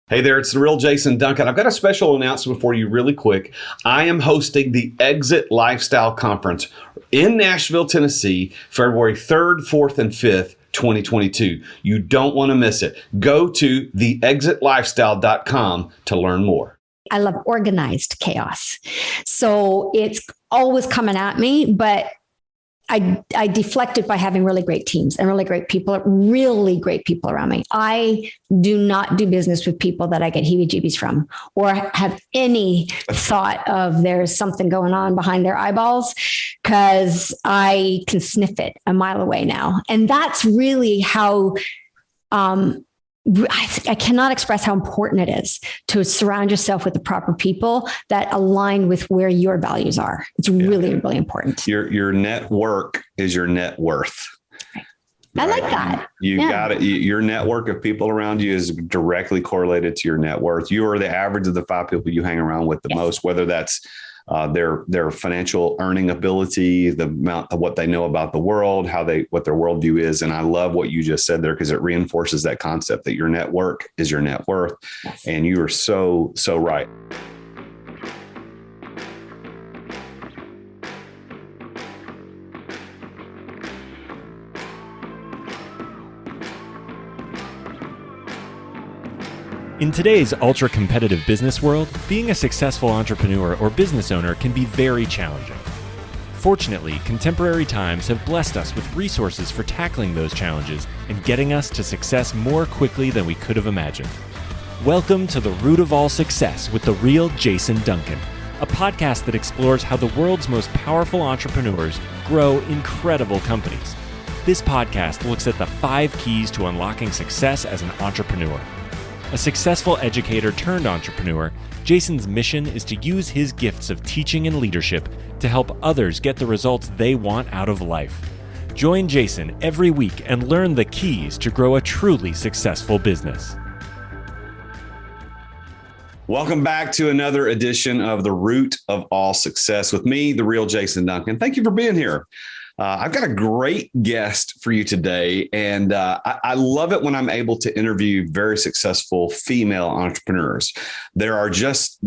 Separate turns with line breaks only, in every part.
Hey there, it's the real Jason Duncan. I've got a special announcement for you really quick. I am hosting the Exit Lifestyle Conference in Nashville, Tennessee, February 3rd, 4th, and 5th, 2022. You don't want to miss it. Go to theexitlifestyle.com to learn more.
I love organized chaos. So it's always coming at me, but I deflect it by having really great teams and really great people around me. I do not do business with people that I get heebie-jeebies from or have any thought of there's something going on behind their eyeballs, because I can sniff it a mile away now. And that's really how I cannot express how important it is to surround yourself with the proper people that align with where your values are. It's really, really important.
Your network is your net worth.
Right. I like that.
You got it. Your network of people around you is directly correlated to your net worth. You are the average of the 5 people you hang around with the most, whether that's their financial earning ability, the amount of what they know about the world, what their worldview is. And I love what you just said there, because it reinforces that concept that your network is your net worth. Yes. And you are so right.
In today's ultra-competitive business world, being a successful entrepreneur or business owner can be very challenging. Fortunately, contemporary times have blessed us with resources for tackling those challenges and getting us to success more quickly than we could have imagined. Welcome to The Root of All Success with the real Jason Duncan, a podcast that explores how the world's most powerful entrepreneurs grow incredible companies. This podcast looks at the 5 keys to unlocking success as an entrepreneur. A successful educator turned entrepreneur, Jason's mission is to use his gifts of teaching and leadership to help others get the results they want out of life. Join Jason every week and learn the keys to grow a truly successful business.
Welcome back to another edition of The Root of All Success with me, the real Jason Duncan. Thank you for being here. I've got a great guest for you today, and I love it when I'm able to interview very successful female entrepreneurs. They're just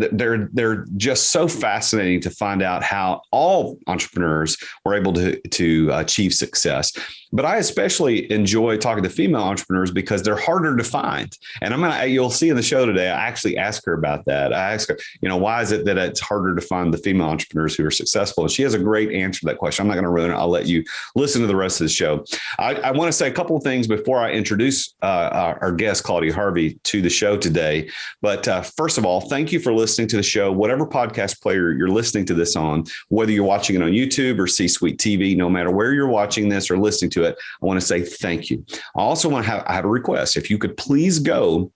so fascinating to find out how all entrepreneurs were able to achieve success. But I especially enjoy talking to female entrepreneurs because they're harder to find. And you'll see in the show today, I actually ask her about that. I ask her, why is it that it's harder to find the female entrepreneurs who are successful? And she has a great answer to that question. I'm not going to ruin it. I'll let you listen to the rest of the show. I want to say a couple of things before I introduce our guest, Claudia Harvey, to the show today. But first of all, thank you for listening to the show, whatever podcast player you're listening to this on, whether you're watching it on YouTube or C-Suite TV, no matter where you're watching this or listening to it, I want to say thank you. I also I have a request. If you could please go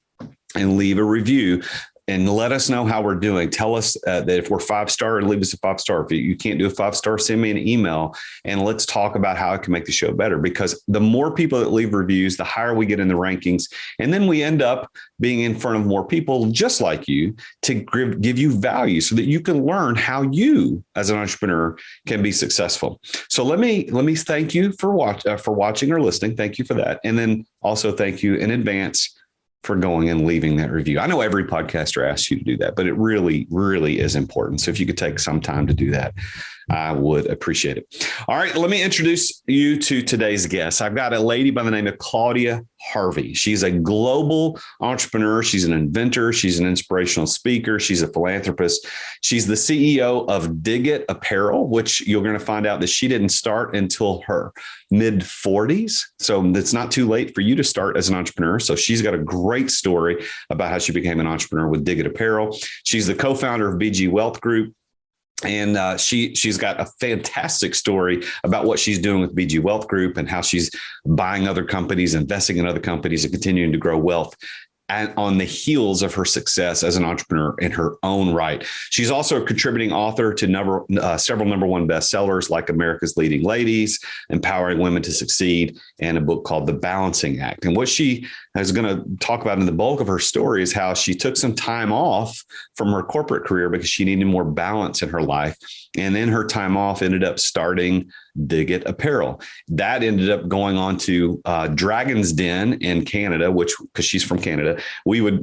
and leave a review and let us know how we're doing. Tell us that if we're 5-star, leave us a 5-star. If you can't do a 5-star, send me an email and let's talk about how I can make the show better, because the more people that leave reviews, the higher we get in the rankings. And then we end up being in front of more people just like you to give you value so that you can learn how you as an entrepreneur can be successful. So let me thank you for watching or listening. Thank you for that. And then also thank you in advance for going and leaving that review. I know every podcaster asks you to do that, but it really, really is important. So if you could take some time to do that, I would appreciate it. All right, let me introduce you to today's guest. I've got a lady by the name of Claudia Harvey. She's a global entrepreneur. She's an inventor. She's an inspirational speaker. She's a philanthropist. She's the CEO of Apparel, which you're going to find out that she didn't start until her mid-40s. So it's not too late for you to start as an entrepreneur. So she's got a great story about how she became an entrepreneur with Apparel. She's the co-founder of BG Wealth Group. And she's got a fantastic story about what she's doing with BG Wealth Group and how she's buying other companies, investing in other companies, and continuing to grow wealth. And on the heels of her success as an entrepreneur in her own right. She's also a contributing author to several number one bestsellers like America's Leading Ladies, Empowering Women to Succeed, and a book called The Balancing Act. And what she is going to talk about in the bulk of her story is how she took some time off from her corporate career because she needed more balance in her life. And then her time off ended up starting Dig Apparel. That ended up going on to Dragon's Den in Canada, which, because she's from Canada,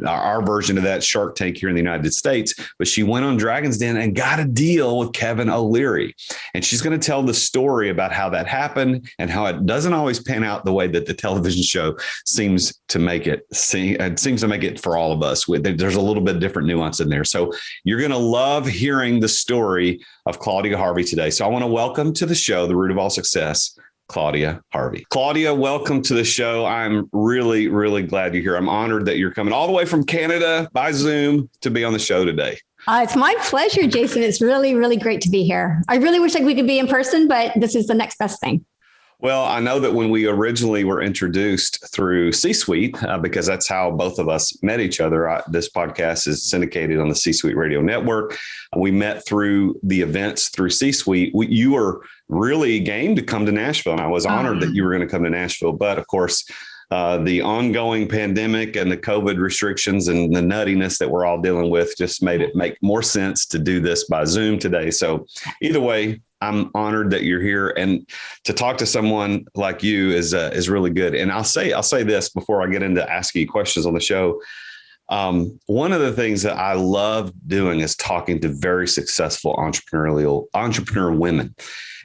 our version of that Shark Tank here in the United States. But she went on Dragon's Den and got a deal with Kevin O'Leary. And she's going to tell the story about how that happened and how it doesn't always pan out the way that the television show seems to make it. It seems to make it for all of us. There's a little bit of different nuance in there. So you're going to love hearing the story of Claudia Harvey today. So I want to welcome to the show, the root of all success, Claudia Harvey. Claudia, welcome to the show. I'm really, really glad you're here. I'm honored that you're coming all the way from Canada by Zoom to be on the show today.
It's my pleasure, Jason. It's really, really great to be here. I really wish we could be in person, but this is the next best thing.
Well, I know that when we originally were introduced through C-Suite, because that's how both of us met each other. This podcast is syndicated on the C-Suite Radio Network. We met through the events through C-Suite. You were really game to come to Nashville, and I was honored that you were going to come to Nashville. But of course, the ongoing pandemic and the COVID restrictions and the nuttiness that we're all dealing with just made it make more sense to do this by Zoom today. So either way, I'm honored that you're here, and to talk to someone like you is really good. And I'll say this before I get into asking you questions on the show. One of the things that I love doing is talking to very successful entrepreneur women.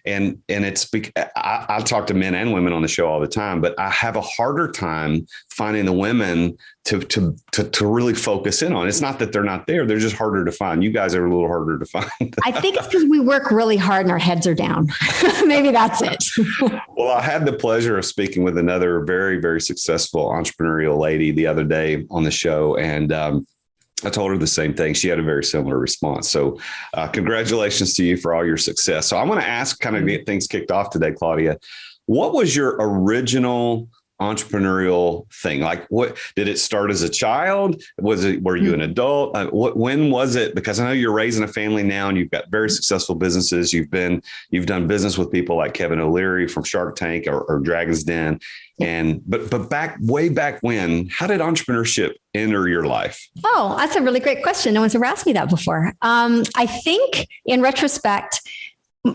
And it's, I talk to men and women on the show all the time, but I have a harder time finding the women to really focus in on. It's not that they're not there. They're just harder to find. You guys are a little harder to find.
I think it's because we work really hard and our heads are down. Maybe that's it.
Well, I had the pleasure of speaking with another very, very successful entrepreneurial lady the other day on the show. And, I told her the same thing. She had a very similar response. So congratulations to you for all your success. So I want to ask, kind of get things kicked off today, Claudia. What was your original entrepreneurial thing? Like, what did it start as a child? Were you an adult? When was it? Because I know you're raising a family now and you've got very successful businesses. You've done business with people like Kevin O'Leary from Shark Tank or Dragon's Den. But way back when, how did entrepreneurship enter your life? Oh,
that's a really great question. No one's ever asked me that before. I think in retrospect,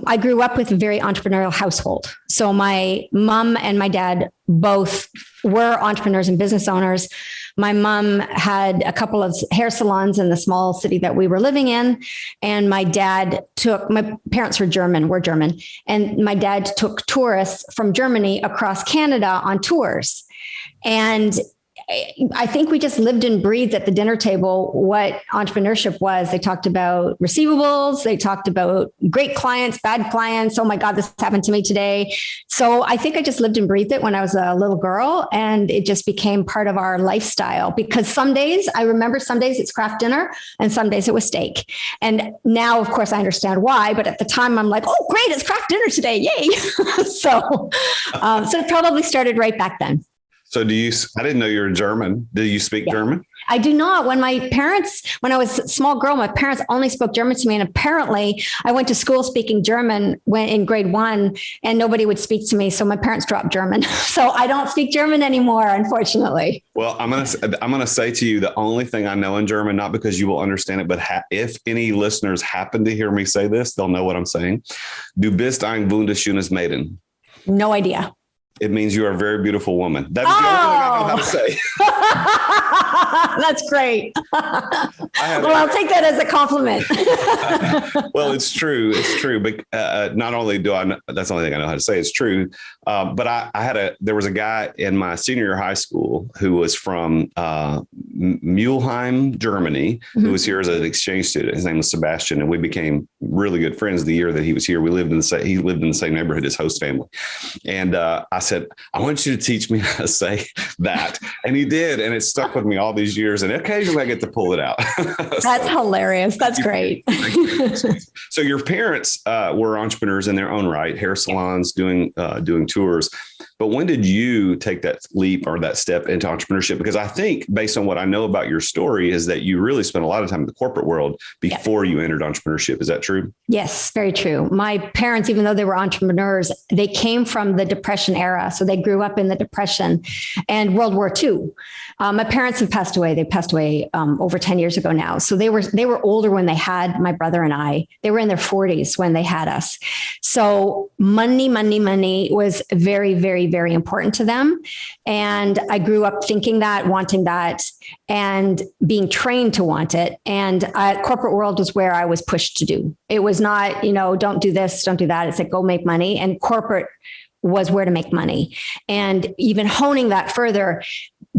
I grew up with a very entrepreneurial household. So my mom and my dad both were entrepreneurs and business owners. My mom had a couple of hair salons in the small city that we were living in. And my parents were German, and my dad took tourists from Germany across Canada on tours. And I think we just lived and breathed at the dinner table what entrepreneurship was. They talked about receivables. They talked about great clients, bad clients. Oh my God, this happened to me today. So I think I just lived and breathed it when I was a little girl, and it just became part of our lifestyle, because some days it's craft dinner and some days it was steak. And now, of course, I understand why, but at the time I'm like, oh, great, it's craft dinner today. Yay. So it probably started right back then.
So I didn't know you were German. Do you speak German?
I do not. When I was a small girl, my parents only spoke German to me. And apparently I went to school speaking German in grade 1 and nobody would speak to me. So my parents dropped German. So I don't speak German anymore, unfortunately.
Well, I'm going to say to you, the only thing I know in German, not because you will understand it, but if any listeners happen to hear me say this, they'll know what I'm saying. Du bist ein wunderschönes Mädchen.
No idea.
It means you are a very beautiful woman. That's the only thing I know how to say.
That's great. I'll take that as a compliment.
Well, it's true. It's true. But not only do I know, that's the only thing I know how to say. It's true. But there was a guy in my senior year of high school who was from Mulheim, Germany, who was here as an exchange student. His name was Sebastian, and we became really good friends the year that he was here. He lived in the same neighborhood as host family. And I said, I want you to teach me how to say that. And he did. And it stuck with me all these years. And occasionally I get to pull it out.
That's hilarious. That's great.
So your parents were entrepreneurs in their own right, hair salons, doing tours. but when did you take that leap or that step into entrepreneurship? Because I think based on what I know about your story is that you really spent a lot of time in the corporate world before you entered entrepreneurship. Is that true?
Yes, very true. My parents, even though they were entrepreneurs, they came from the Depression era. So they grew up in the Depression and World War II. My parents have passed away. They passed away over 10 years ago now. So they were older when they had my brother and I. They were in their 40s when they had us. So money was very, very, very important to them. And I grew up thinking that, wanting that, and being trained to want it. And corporate world was where I was pushed to do. It was not, don't do this, don't do that. It's like, go make money. And corporate was where to make money. And even honing that further,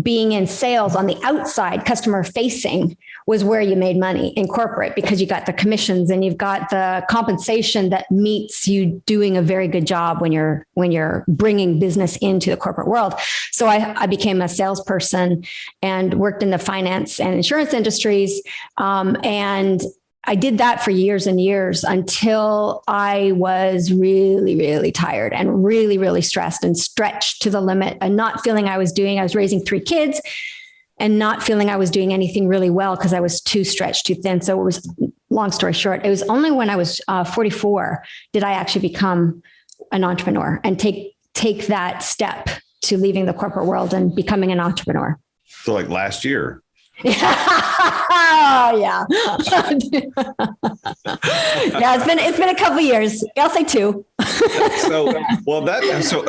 being in sales on the outside, customer facing, was where you made money in corporate, because you got the commissions and you've got the compensation that meets you doing a very good job when you're bringing business into the corporate world. So I became a salesperson and worked in the finance and insurance industries. And I did that for years and years until I was really, really tired and really, really stressed and stretched to the limit and not feeling I was raising 3 kids and not feeling I was doing anything really well because I was too stretched, too thin. So it was, long story short, it was only when I was 44 did I actually become an entrepreneur and take that step to leaving the corporate world and becoming an entrepreneur.
So like last year.
Oh yeah. Yeah, it's been a couple of years. I'll say 2.
So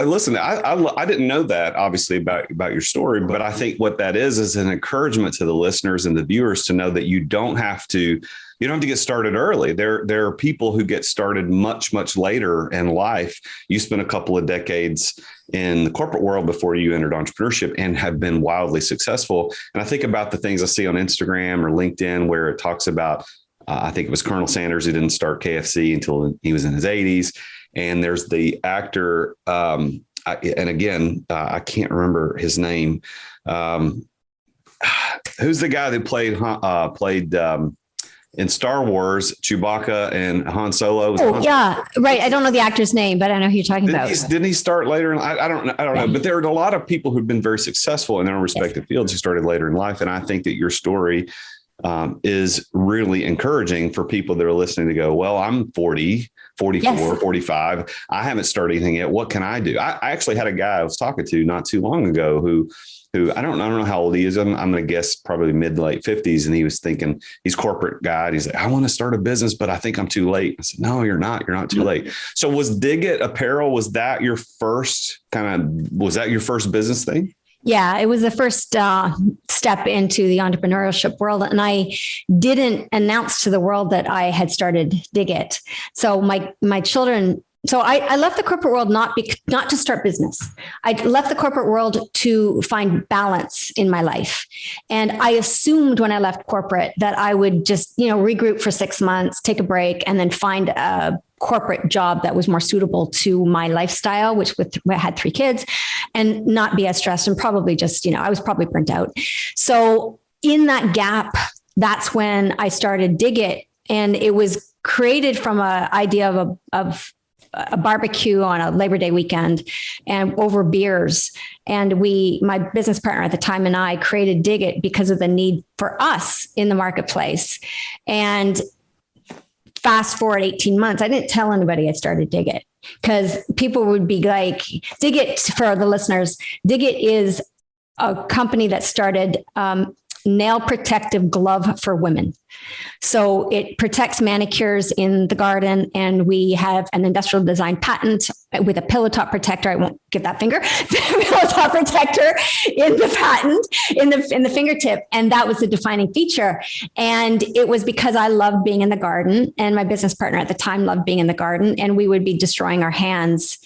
listen, I didn't know that obviously about your story, but I think what that is an encouragement to the listeners and the viewers to know that you don't have to get started early. There are people who get started much, much later in life. You spent a couple of decades in the corporate world before you entered entrepreneurship and have been wildly successful. And I think about the things I see on Instagram or LinkedIn where it talks about, I think it was Colonel Sanders who didn't start KFC until he was in his 80s. And there's the actor, I can't remember his name. Who's the guy that played in Star Wars, Chewbacca and Han Solo?
Yeah, right. I don't know the actor's name, but I know who you're talking about.
Didn't he start later? I don't know. But there are a lot of people who've been very successful in their own respective fields who started later in life. And I think that your story is really encouraging for people that are listening to go, well, I'm 40, 44, 45. I haven't started anything yet. What can I do? I actually had a guy I was talking to not too long ago who I don't know how old he is. I'm going to guess probably mid to late 50s. And he was thinking, he's corporate guy. And he's like, I want to start a business, but I think I'm too late. I said, no, you're not. You're not too late. So was Dig Apparel, was that your first business thing?
Yeah, it was the first step into the entrepreneurship world. And I didn't announce to the world that I had started Dig. So my children... So I left the corporate world not to start business. I left the corporate world to find balance in my life. And I assumed when I left corporate that I would just, regroup for 6 months, take a break, and then find a corporate job that was more suitable to my lifestyle, which had 3 kids, and not be as stressed and probably just, I was probably burnt out. So in that gap, that's when I started Dig. And it was created from an idea of a barbecue on a Labor Day weekend and over beers. And my business partner at the time and I created Dig because of the need for us in the marketplace. And fast forward 18 months, I didn't tell anybody I started Dig because people would be like, Dig, for the listeners, Dig is a company that started nail protective glove for women. So it protects manicures in the garden, and we have an industrial design patent with a pillow top protector. I won't give that finger, pillow top protector in the patent in the fingertip. And that was the defining feature. And it was because I loved being in the garden, and my business partner at the time loved being in the garden, and we would be destroying our hands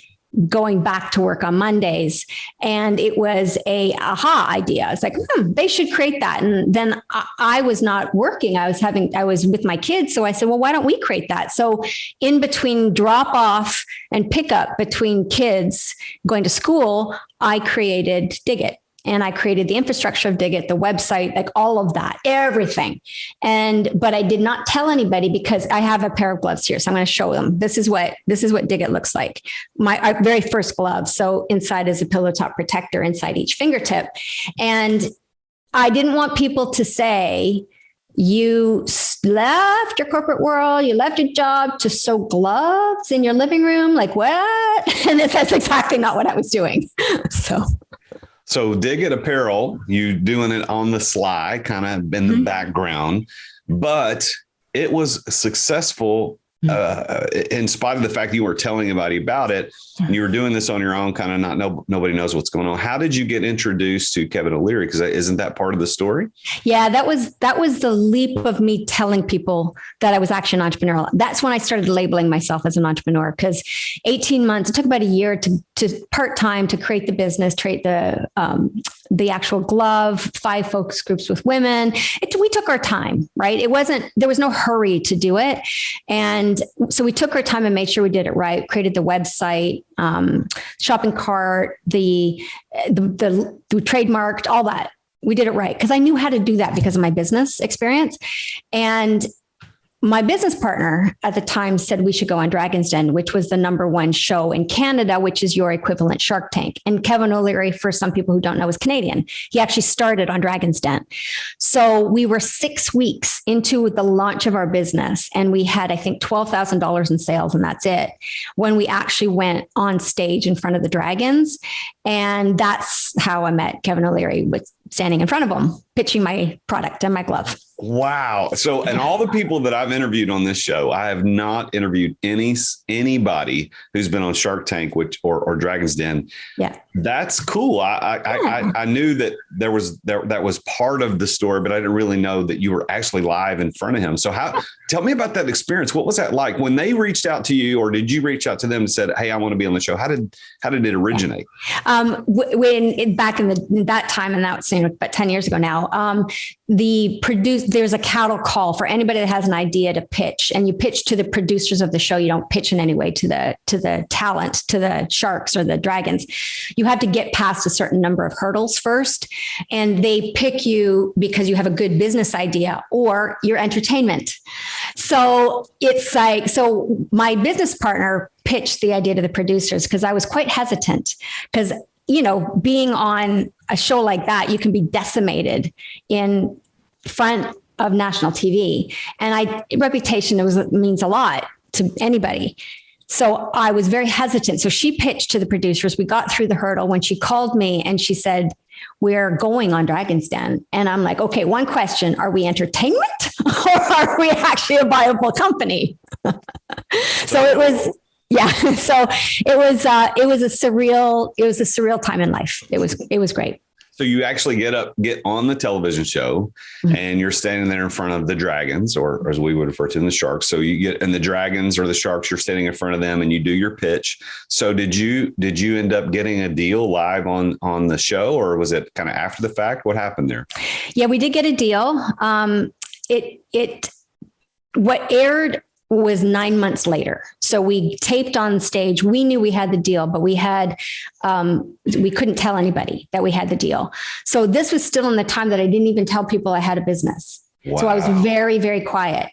going back to work on Mondays. And it was a aha idea. It's like, they should create that. And then I was not working. I was with my kids. So I said, well, why don't we create that? So in between drop off and pick up between kids going to school, I created Dig. and I created the infrastructure of Dig It, the website, like all of that, everything. But I did not tell anybody because I have a pair of gloves here. So I'm going to show them. This is what Dig It looks like. My very first glove. So inside is a pillow top protector inside each fingertip. And I didn't want people to say, you left your corporate world, you left your job to sew gloves in your living room. Like what? And that's exactly not what I was doing. So
Dig It Apparel, you doing it on the sly, kind of in the background, but it was successful in spite of the fact that you were telling everybody about it. You were doing this on your own, kind of nobody knows what's going on. How did you get introduced to Kevin O'Leary? Because isn't that part of the story?
Yeah, that was the leap of me telling people that I was actually an entrepreneur. That's when I started labeling myself as an entrepreneur, because 18 months, it took about a year to part-time to create the business, create the actual glove, 5 focus groups with women. We took our time, right? There was no hurry to do it. And so we took our time and made sure we did it right, created the website, shopping cart, the trademarked, all that. We did it right because I knew how to do that because of my business experience. And my business partner at the time said we should go on Dragon's Den, which was the #1 show in Canada, which is your equivalent Shark Tank. And Kevin O'Leary, for some people who don't know, is Canadian. He actually started on Dragon's Den. So we were 6 weeks into the launch of our business, and we had, I think, $12,000 in sales, and that's it, when we actually went on stage in front of the dragons. And that's how I met Kevin O'Leary, with standing in front of him, pitching my product and my glove.
Wow. So, and all the people that I've interviewed on this show, I have not interviewed anybody who's been on Shark Tank, or Dragon's Den.
Yeah.
That's cool. I knew that that was part of the story, but I didn't really know that you were actually live in front of him. So tell me about that experience. What was that like when they reached out to you, or did you reach out to them and said, "Hey, I want to be on the show"? How did it originate?
Back in that time, and that's about 10 years ago now, there's a cattle call for anybody that has an idea to pitch, and you pitch to the producers of the show. You don't pitch in any way to the talent, to the sharks or the dragons. You have to get past a certain number of hurdles first, and they pick you because you have a good business idea or your entertainment. So it's like, my business partner pitched the idea to the producers because I was quite hesitant, because being on a show like that, you can be decimated in front of national TV. And reputation means a lot to anybody. So I was very hesitant. So she pitched to the producers. We got through the hurdle when she called me and she said, "We're going on Dragon's Den." And I'm like, okay, one question, are we entertainment or are we actually a viable company? So it was, yeah. So it was a surreal time in life. It was great.
So you actually get on the television show, and you're standing there in front of the dragons, or as we would refer to them, the sharks. So and the dragons or the sharks, you're standing in front of them and you do your pitch. So did you end up getting a deal live on the show, or was it kind of after the fact? What happened there? Yeah,
we did get a deal. What aired was 9 months later. So we taped on stage. We knew we had the deal, but we couldn't tell anybody that we had the deal. So this was still in the time that I didn't even tell people I had a business. Wow. So I was very, very quiet.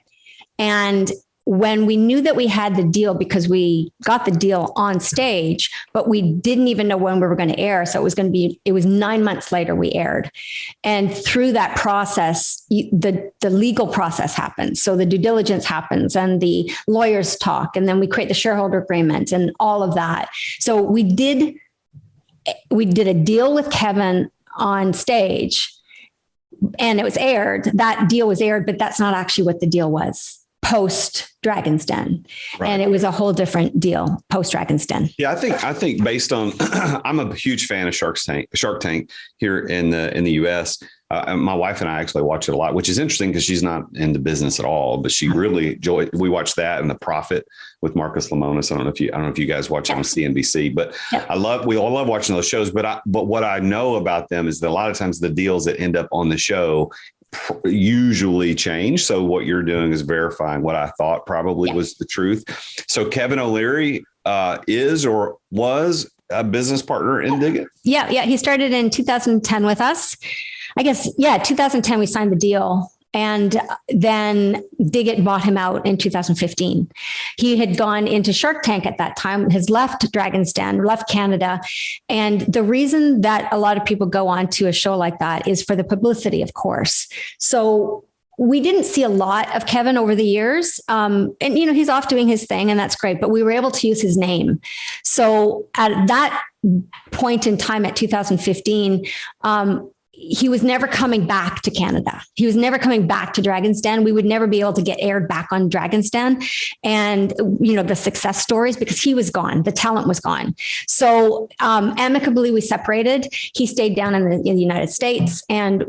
And when we knew that we had the deal, because we got the deal on stage, but we didn't even know when we were going to air. So it was 9 months later we aired. And through that process, the legal process happens. So the due diligence happens and the lawyers talk, and then we create the shareholder agreement and all of that. So we did a deal with Kevin on stage, and it was aired. That deal was aired, but that's not actually what the deal was post Dragon's Den. Right. And it was a whole different deal post Dragon's Den.
Yeah, I think based on, I'm a huge fan of Shark Tank here in the US. My wife and I actually watch it a lot, which is interesting because she's not in the business at all, but she really enjoyed. We watched that and The Profit with Marcus Lemonis. I don't know if you guys watch it on CNBC, but yeah. We all love watching those shows. But what I know about them is that a lot of times the deals that end up on the show usually change. So what you're doing is verifying what I thought probably was the truth. So Kevin O'Leary is or was a business partner in Dig It?
Yeah. He started in 2010 with us. I guess, 2010, we signed the deal. And then Dig It bought him out in 2015. He had gone into Shark Tank at that time, has left Dragon's Den, left Canada. And the reason that a lot of people go on to a show like that is for the publicity, of course. So we didn't see a lot of Kevin over the years. And, he's off doing his thing, and that's great, but we were able to use his name. So at that point in time, at 2015, he was never coming back to Canada. He was never coming back to Dragon's Den. We would never be able to get aired back on Dragon's Den and, the success stories, because he was gone. The talent was gone. So amicably, we separated. He stayed down in the United States, and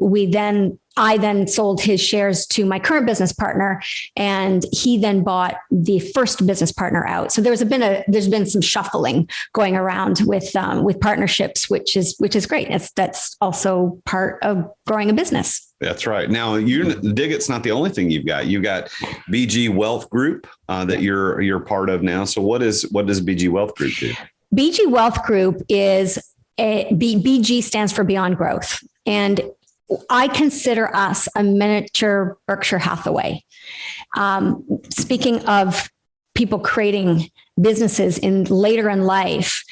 I then sold his shares to my current business partner, and he then bought the first business partner out. So there's been some shuffling going around with partnerships, which is great. That's also part of growing a business.
That's right. Now, Dig It's not the only thing you've got. You've got BG Wealth Group that you're part of now. So what does BG Wealth Group do?
BG Wealth Group is BG stands for Beyond Growth, and I consider us a miniature Berkshire Hathaway. Speaking of people creating businesses later in life,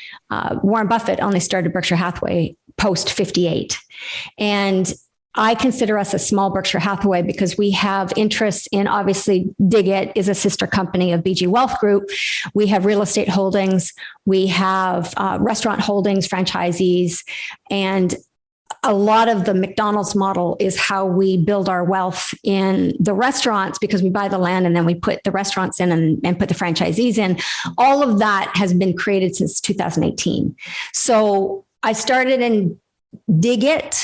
Warren Buffett only started Berkshire Hathaway post 58. And I consider us a small Berkshire Hathaway because we have interests in, obviously, Dig It is a sister company of BG Wealth Group. We have real estate holdings. We have restaurant holdings, franchisees, and a lot of the McDonald's model is how we build our wealth in the restaurants, because we buy the land and then we put the restaurants in and put the franchisees in. All of that has been created since 2018. So I started in Dig It.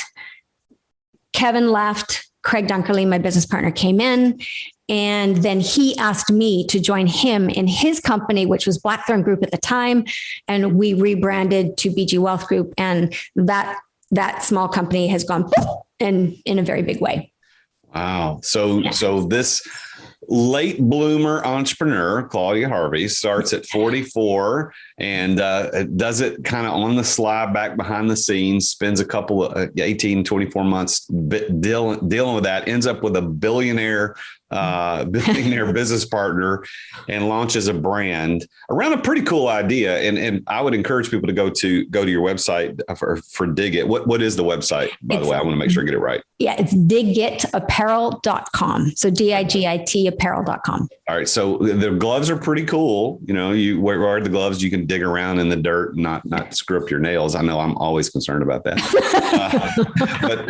Kevin left. Craig Duncan, my business partner, came in. And then he asked me to join him in his company, which was Blackthorn Group at the time. And we rebranded to BG Wealth Group. And that small company has gone in a very big way.
Wow. So this late bloomer entrepreneur, Claudia Harvey, starts at 44 and does it kind of on the slide back behind the scenes, spends a couple of 18, 24 months dealing with that, ends up with a billionaire business partner, and launches a brand around a pretty cool idea. And I would encourage people to go to your website for Dig It. What is the website, by the way? I want to make sure I get it right.
Yeah, it's digitapparel.com. So DIGIT apparel.com.
All right. So the gloves are pretty cool. You wear the gloves, you can dig around in the dirt and not screw up your nails. I know I'm always concerned about that.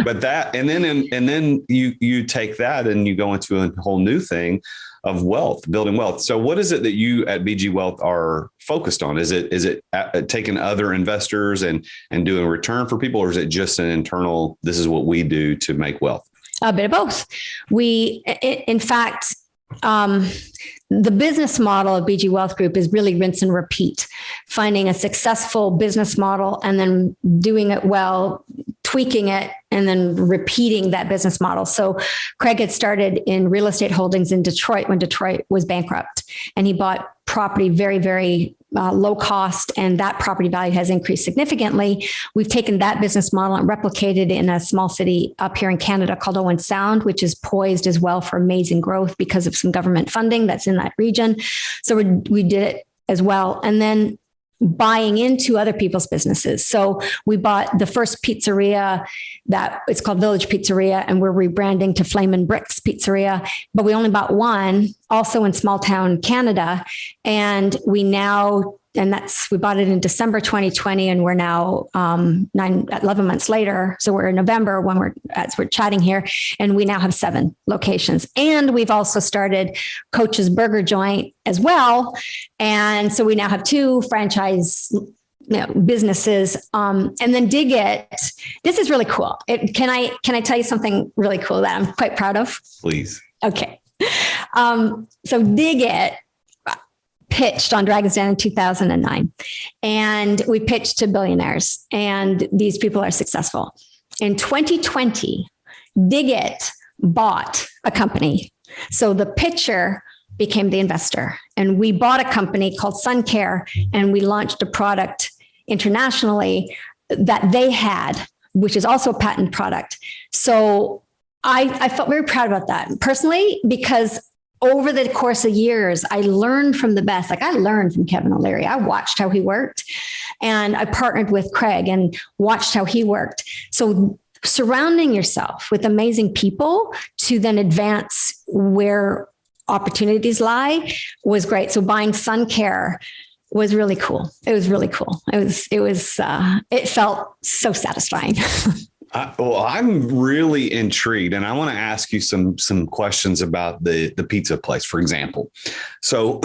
But that, and then you take that and you go into a whole new thing of wealth, building wealth. So what is it that you at BG Wealth are focused on? Is it taking other investors and doing a return for people, or is it just an internal, this is what we do to make wealth?
A bit of both. In fact, the business model of BG Wealth Group is really rinse and repeat, finding a successful business model and then doing it well, tweaking it, and then repeating that business model. So Craig had started in real estate holdings in Detroit when Detroit was bankrupt, and he bought property very, very low cost, and that property value has increased significantly. We've taken that business model and replicated in a small city up here in Canada called Owen Sound, which is poised as well for amazing growth because of some government funding that's in that region. So we did it as well. And then buying into other people's businesses. So we bought the first pizzeria that it's called Village Pizzeria, and we're rebranding to Flame and Bricks Pizzeria, but we only bought one, also in small town Canada. And we bought it in December 2020, and we're now 11 months later. So we're in November as we're chatting here, and we now have 7 locations. And we've also started Coach's Burger Joint as well. And so we now have 2 franchise businesses. And then Dig It. This is really cool. Can I tell you something really cool that I'm quite proud of?
Please.
Okay. So Dig It pitched on Dragon's Den in 2009, and we pitched to billionaires, and these people are successful. In 2020, Dig It bought a company. So the pitcher became the investor, and we bought a company called Sun Care, and we launched a product internationally that they had, which is also a patent product. So I felt very proud about that personally, because over the course of years, I learned from the best. Like I learned from Kevin O'Leary. I watched how he worked, and I partnered with Craig and watched how he worked. So surrounding yourself with amazing people to then advance where opportunities lie was great. So buying sun care was really cool. It was really cool. It felt so satisfying.
Well, I'm really intrigued, and I want to ask you some questions about the pizza place, for example. So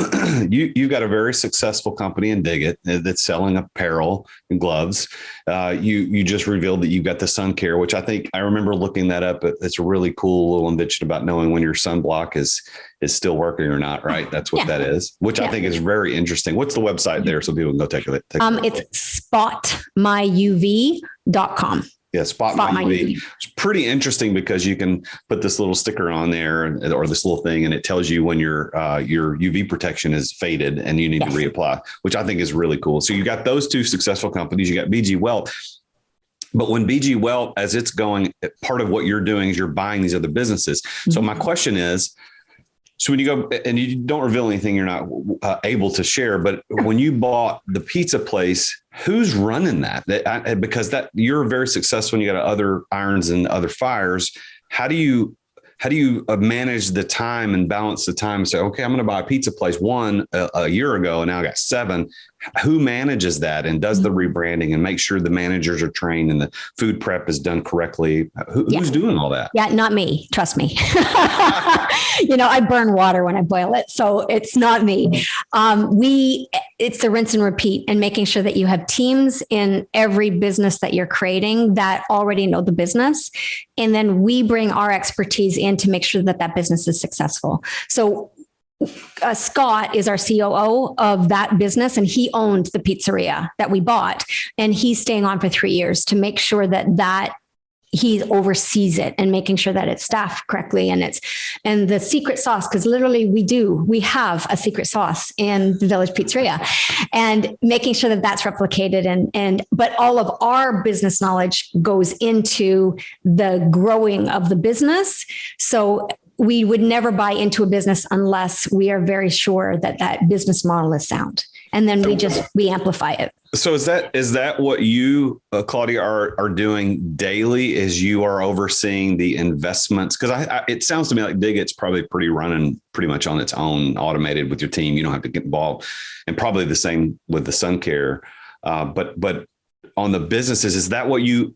you've got a very successful company in Dig that's selling apparel and gloves. You just revealed that you've got the sun care, which I remember looking that up. It's a really cool little invention about knowing when your sunblock is still working or not, right? That's what that is, which I think is very interesting. What's the website there so people can go take a look?
It's spotmyuv.com.
Yeah, Spot My UV. It's pretty interesting because you can put this little sticker on there or this little thing, and it tells you when your UV protection is faded and you need to reapply, which I think is really cool. So you got those two successful companies. You got BG Wealth. But when BG Wealth, as it's going, part of what you're doing is you're buying these other businesses. Mm-hmm. So my question is, so when you go and you don't reveal anything you're not able to share, but when you bought the pizza place, who's running that? Because you're very successful and you got other irons and other fires. How do you manage the time and balance the time and say, okay, I'm going to buy a pizza place a year ago and now I got 7. Who manages that and does the rebranding and make sure the managers are trained and the food prep is done correctly? Who's doing all that?
Yeah, not me. Trust me. I burn water when I boil it. So it's not me. It's the rinse and repeat and making sure that you have teams in every business that you're creating that already know the business. And then we bring our expertise in to make sure that business is successful. So Scott is our COO of that business, and he owned the pizzeria that we bought, and he's staying on for 3 years to make sure that he oversees it and making sure that it's staffed correctly and the secret sauce, because literally we have a secret sauce in the Village Pizzeria, and making sure that that's replicated but all of our business knowledge goes into the growing of the business. So we would never buy into a business unless we are very sure that business model is sound. And then we amplify it.
So is that what you, Claudia, are doing daily? Is you are overseeing the investments? Because it sounds to me like Digit's probably running pretty much on its own, automated with your team. You don't have to get involved, and probably the same with the sun care. But on the businesses, is that what you're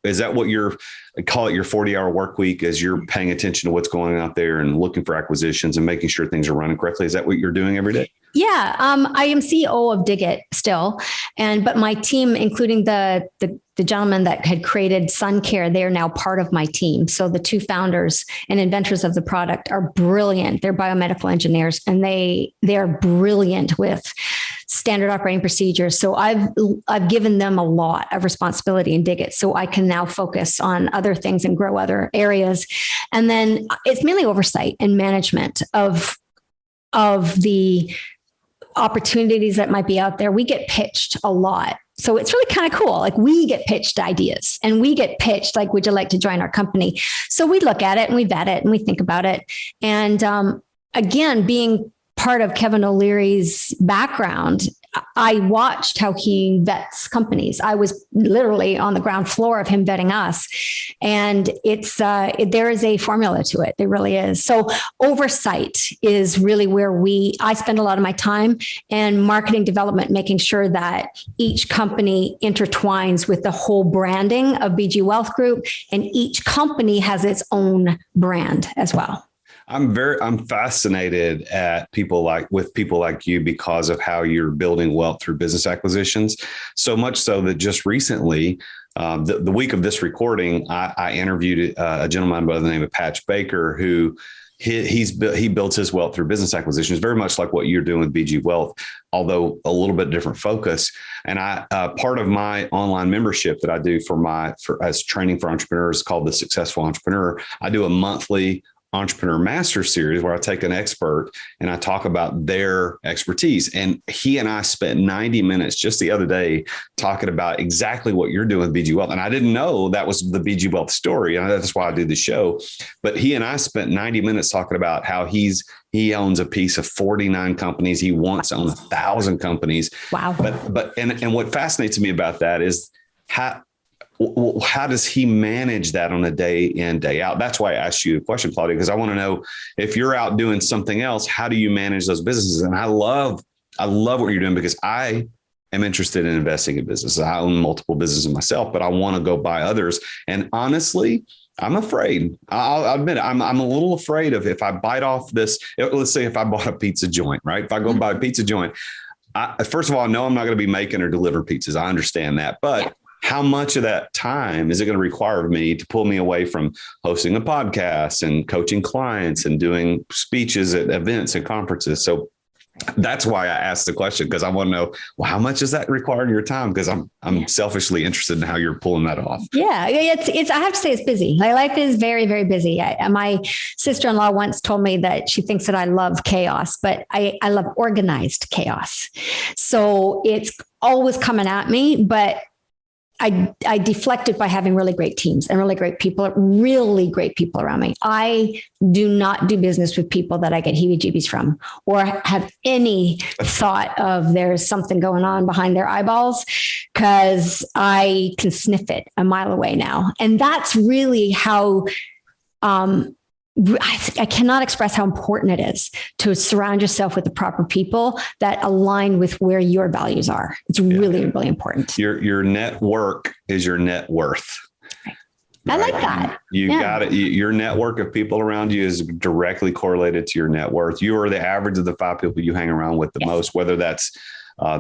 call it your 40-hour work week, as you're paying attention to what's going on out there and looking for acquisitions and making sure things are running correctly? Is that what you're doing every day?
Yeah. I am CEO of Digit still. But my team, including the gentleman that had created Sun Care, they are now part of my team. So the 2 founders and inventors of the product are brilliant. They're biomedical engineers, and they are brilliant with standard operating procedures. So I've given them a lot of responsibility in Digit, so I can now focus on other things and grow other areas. And then it's mainly oversight and management of the opportunities that might be out there. We get pitched a lot. So it's really kind of cool. Like, we get pitched ideas, and we get pitched, like, would you like to join our company? So we look at it and we vet it and we think about it. And again, being part of Kevin O'Leary's background, I watched how he vets companies. I was literally on the ground floor of him vetting us. And there is a formula to it. There really is. So oversight is really where I spend a lot of my time, and marketing development, making sure that each company intertwines with the whole branding of BG Wealth Group, and each company has its own brand as well.
I'm fascinated at people like you because of how you're building wealth through business acquisitions. So much so that just recently, the week of this recording, I interviewed a gentleman by the name of Patch Baker, who he builds his wealth through business acquisitions, very much like what you're doing with BG Wealth, although a little bit different focus. And part of my online membership that I do as training for entrepreneurs, called the Successful Entrepreneur, I do a monthly Entrepreneur Master Series where I take an expert and I talk about their expertise. And he and I spent 90 minutes just the other day talking about exactly what you're doing with BG Wealth. And I didn't know that was the BG Wealth story. And that's why I do the show. But he and I spent 90 minutes talking about how he owns a piece of 49 companies. He wants to own 1,000 companies.
Wow.
And what fascinates me about that is how does he manage that on a day in, day out? That's why I asked you a question, Claudia, because I want to know if you're out doing something else, how do you manage those businesses? And I love what you're doing because I am interested in investing in businesses. I own multiple businesses myself, but I want to go buy others. And honestly, I'm afraid. I'll admit it. I'm a little afraid of if I bite off this. Let's say if I bought a pizza joint, right? If I go buy a pizza joint, first of all, I know I'm not going to be making or delivering pizzas. I understand that, but how much of that time is it going to require of me to pull me away from hosting a podcast and coaching clients and doing speeches at events and conferences? So that's why I asked the question, because I want to know, well, how much does that require in your time? Because I'm selfishly interested in how you're pulling that off.
Yeah, it's. I have to say it's busy. My life is very, very busy. My sister-in-law once told me that she thinks that I love chaos, but I love organized chaos. So it's always coming at me, but I deflect it by having really great teams and really great people around me. I do not do business with people that I get heebie-jeebies from or have any thought of there's something going on behind their eyeballs, because I can sniff it a mile away now. And that's really how I cannot express how important it is to surround yourself with the proper people that align with where your values are. It's really, really important.
Your network is your net worth.
Right. I like that.
You got it. Your network of people around you is directly correlated to your net worth. You are the average of the 5 people you hang around with the most, whether that's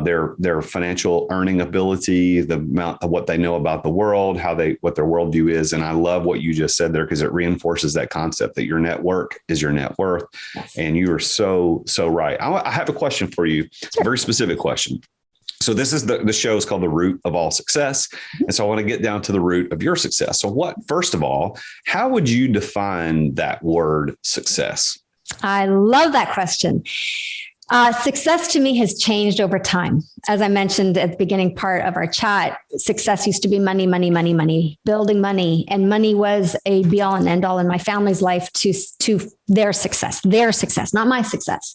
their financial earning ability, the amount of what they know about the world, what their worldview is. And I love what you just said there, because it reinforces that concept that your network is your net worth. Yes. And you are so right. I have a question for you. Sure. A very specific question. So this is the show is called The Root of All Success. And so I want to get down to the root of your success. So first of all, how would you define that word success?
I love that question. Success to me has changed over time. As I mentioned at the beginning part of our chat, success used to be money, money, money, money, building money. And money was a be all and end all in my family's life to their success, not my success.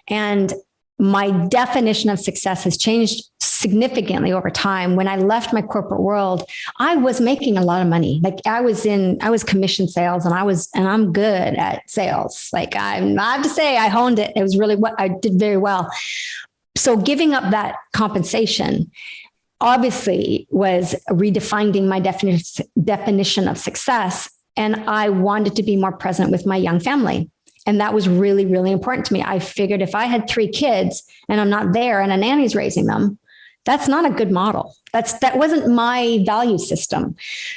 And my definition of success has changed significantly over time. When I left my corporate world, I was making a lot of money. Like I was commission sales and I'm good at sales. Like I have to say I honed it. It was really what I did very well. So giving up that compensation obviously was redefining my definition of success. And I wanted to be more present with my young family. And that was really, really important to me. I figured if I had 3 kids and I'm not there and a nanny's raising them, that's not a good model. That wasn't my value system.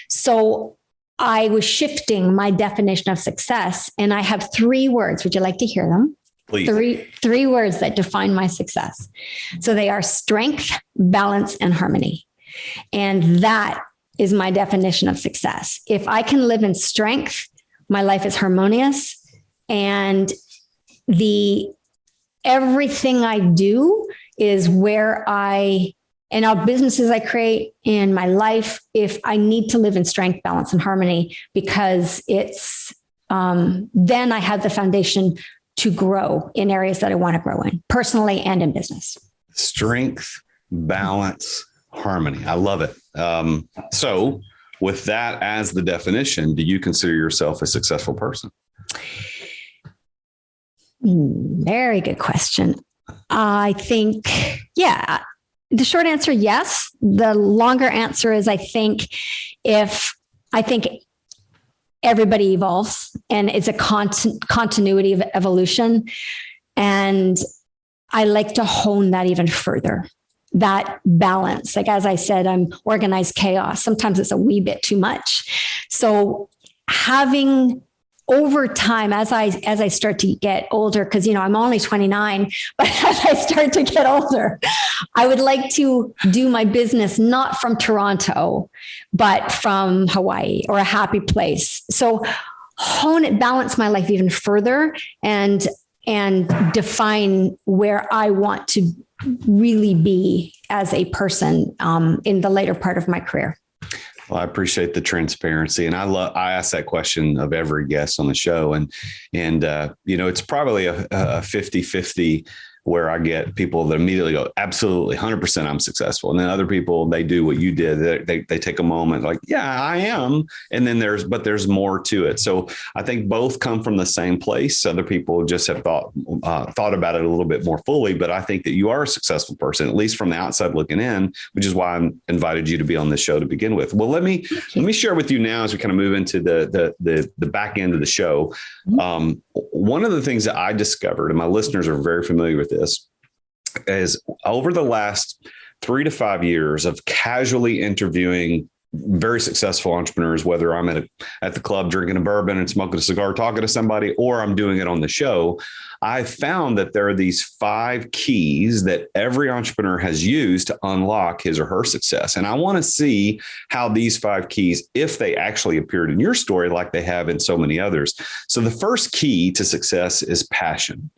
So I was shifting my definition of success. And I have 3 words. Would you like to hear them?
Please.
Three words that define my success. So they are strength, balance, and harmony. And that is my definition of success. If I can live in strength, my life is harmonious. And everything I do is in our businesses I create, in my life, if I need to live in strength, balance, and harmony, because it's, then I have the foundation to grow in areas that I want to grow in, personally and in business.
Strength, balance, harmony. I love it. So with that as the definition, do you consider yourself a successful person?
Very good question. I think, the short answer, yes. The longer answer is, I think everybody evolves and it's a continuity of evolution. And I like to hone that even further. That balance, like, as I said, I'm organized chaos. Sometimes it's a wee bit too much. So having over time, as I start to get older, because, I'm only 29, but as I start to get older, I would like to do my business not from Toronto, but from Hawaii or a happy place. So hone it, balance my life even further, and define where I want to really be as a person in the later part of my career.
Well, I appreciate the transparency, and I ask that question of every guest on the show, and it's probably a 50-50 where I get people that immediately go, absolutely 100% I'm successful. And then other people, they do what you did. They take a moment like, yeah, I am. And then there's more to it. So I think both come from the same place. Other people just have thought about it a little bit more fully, but I think that you are a successful person, at least from the outside looking in, which is why I invited you to be on this show to begin with. Well, let me share with you now as we kind of move into the back end of the show. One of the things that I discovered, and my listeners are very familiar with this, is over the last 3 to 5 years of casually interviewing very successful entrepreneurs, whether I'm at the club drinking a bourbon and smoking a cigar, talking to somebody, or I'm doing it on the show, I found that there are these 5 keys that every entrepreneur has used to unlock his or her success. And I want to see how these 5 keys, if they actually appeared in your story like they have in so many others. So the first key to success is passion.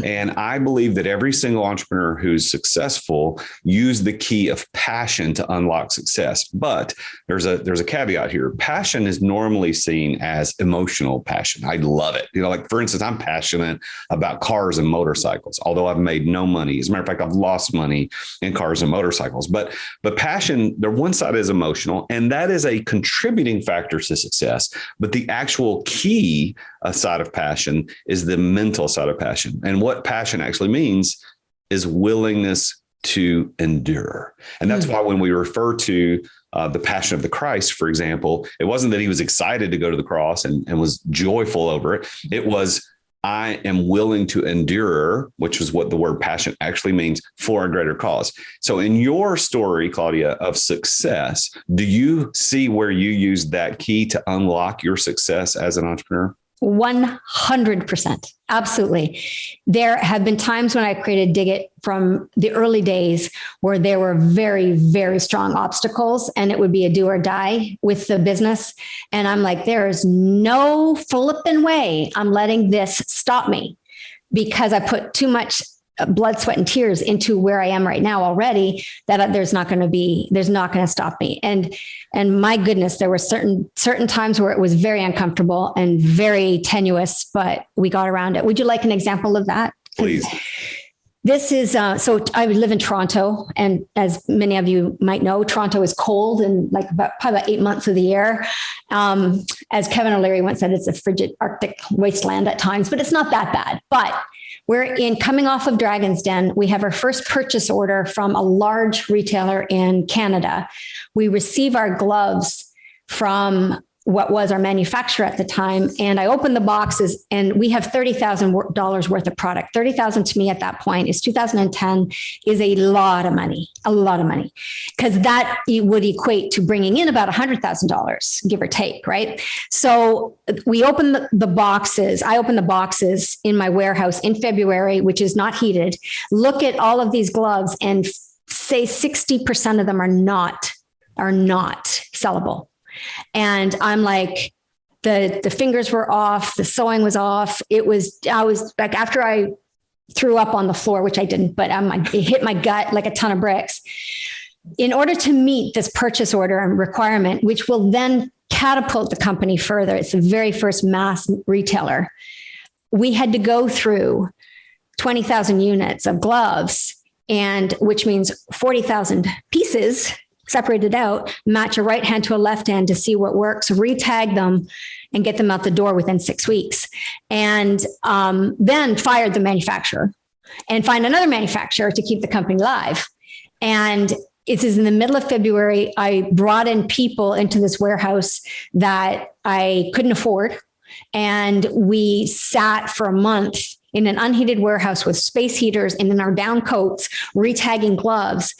And I believe that every single entrepreneur who's successful used the key of passion to unlock success. But there's a caveat here. Passion is normally seen as emotional passion. I love it. Like for instance, I'm passionate about cars and motorcycles, although I've made no money. As a matter of fact, I've lost money in cars and motorcycles. But passion, the one side is emotional, and that is a contributing factor to success. But the actual key side of passion is the mental side of passion. And what passion actually means is willingness to endure. And that's why when we refer to the passion of the Christ, for example, it wasn't that he was excited to go to the cross and was joyful over it. It was, I am willing to endure, which is what the word passion actually means, for a greater cause. So in your story, Claudia, of success, do you see where you use that key to unlock your success as an entrepreneur?
100%. Absolutely. There have been times when I created Dig It from the early days where there were very, very strong obstacles, and it would be a do or die with the business. And I'm like, there is no flipping way I'm letting this stop me, because I put too much blood, sweat, and tears into where I am right now already, that there's not going to stop me. And my goodness, there were certain times where it was very uncomfortable and very tenuous, but we got around it. Would you like an example of that?
Please.
This is, so I live in Toronto, and as many of you might know, Toronto is cold and probably about 8 months of the year. As Kevin O'Leary once said, it's a frigid Arctic wasteland at times, but it's not that bad. But we're coming off of Dragon's Den. We have our first purchase order from a large retailer in Canada. We receive our gloves from what was our manufacturer at the time. And I opened the boxes, and we have $30,000 worth of product. $30,000 to me at that point is 2010 is a lot of money, because that would equate to bringing in about $100,000, give or take. Right. So we opened the boxes. I opened the boxes in my warehouse in February, which is not heated. Look at all of these gloves and say 60% of them are not sellable. And I'm like, the fingers were off, the sewing was off. I was like, after I threw up on the floor, which I didn't, but it hit my gut like a ton of bricks. In order to meet this purchase order and requirement, which will then catapult the company further, it's the very first mass retailer, we had to go through 20,000 units of gloves, and which means 40,000 pieces separated out, match a right hand to a left hand to see what works, retag them, and get them out the door within 6 weeks. And then fired the manufacturer and find another manufacturer to keep the company live. And it is in the middle of February. I brought in people into this warehouse that I couldn't afford. And we sat for a month in an unheated warehouse with space heaters and in our down coats, retagging gloves,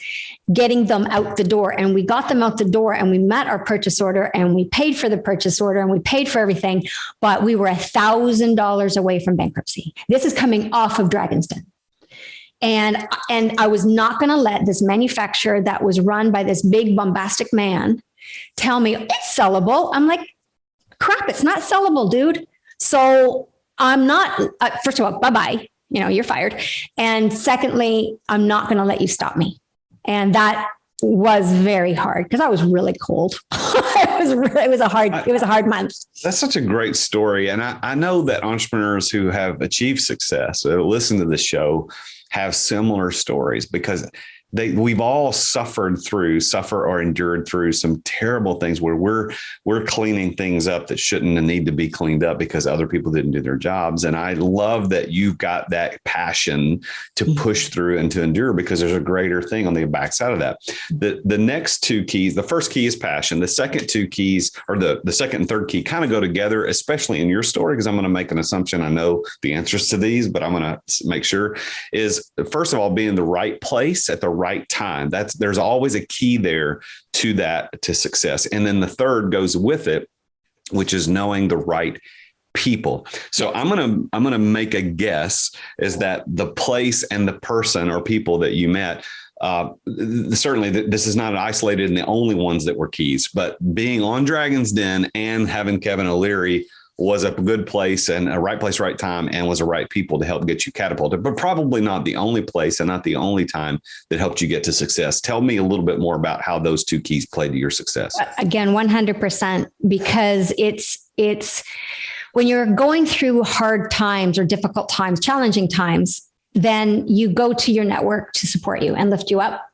getting them out the door. And we got them out the door, and we met our purchase order, and we paid for the purchase order, and we paid for everything, but we were $1,000 away from bankruptcy. This is coming off of Dragon's Den. And I was not going to let this manufacturer that was run by this big bombastic man tell me it's sellable. I'm like, crap, it's not sellable, dude. So I'm not, first of all, bye-bye, you're fired. And secondly, I'm not going to let you stop me. And that was very hard because I was really cold. It was a hard month.
That's such a great story. And I know that entrepreneurs who have achieved success, listen to the show, have similar stories because we've all suffered or endured through some terrible things where we're cleaning things up that shouldn't need to be cleaned up because other people didn't do their jobs. And I love that you've got that passion to push through and to endure because there's a greater thing on the backside of that. The next two keys, the first key is passion. The second two keys, or the second and third key, kind of go together, especially in your story, because I'm going to make an assumption. I know the answers to these, but I'm going to make sure is, first of all, being in the right place at the right time. There's always a key there to success. And then the third goes with it, which is knowing the right people. So I'm going to make a guess is that the place and the person or people that you met, certainly this is not isolated and the only ones that were keys, but being on Dragon's Den and having Kevin O'Leary was a good place and a right place, right time, and was the right people to help get you catapulted, but probably not the only place and not the only time that helped you get to success. Tell me a little bit more about how those two keys played to your success.
Again, 100%, because it's when you're going through hard times or difficult times, challenging times, then you go to your network to support you and lift you up.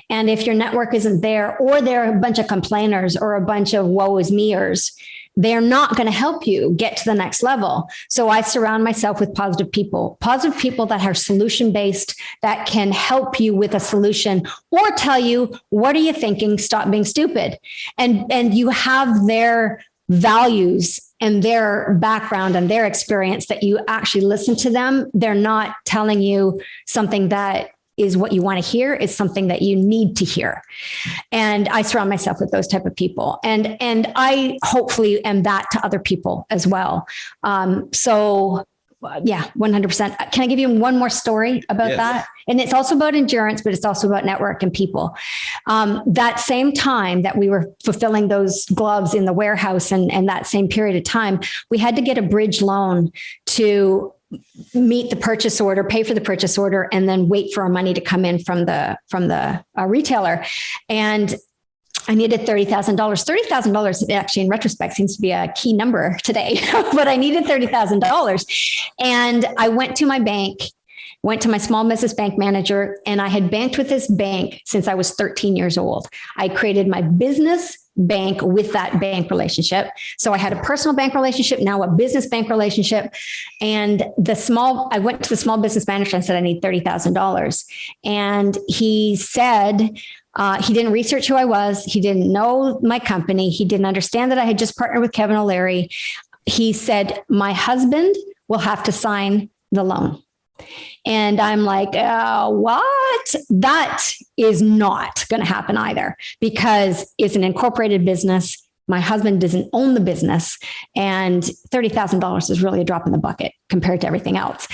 And if your network isn't there, or they're a bunch of complainers or a bunch of woe is meers, they're not going to help you get to the next level. So I surround myself with positive people that are solution-based, that can help you with a solution or tell you, what are you thinking? Stop being stupid. And you have their values and their background and their experience that you actually listen to them. They're not telling you something that is what you want to hear, is something that you need to hear. And I surround myself with those type of people. And I hopefully am that to other people as well. So yeah, 100%. Can I give you one more story about that? And it's also about endurance, but it's also about network and people. That same time that we were fulfilling those gloves in the warehouse and that same period of time, we had to get a bridge loan to meet the purchase order, pay for the purchase order, and then wait for our money to come in from the retailer. And I needed $30,000. $30,000 actually in retrospect seems to be a key number today, but I needed $30,000. And I went to my bank, went to my small business bank manager, and I had banked with this bank since I was 13 years old. I created my business bank with that bank relationship. So I had a personal bank relationship, now a business bank relationship. And I went to the small business manager and said, I need $30,000. And he said, he didn't research who I was. He didn't know my company. He didn't understand that I had just partnered with Kevin O'Leary. He said, my husband will have to sign the loan. And I'm like, what? That is not going to happen either, because it's an incorporated business. My husband doesn't own the business, and $30,000 is really a drop in the bucket compared to everything else.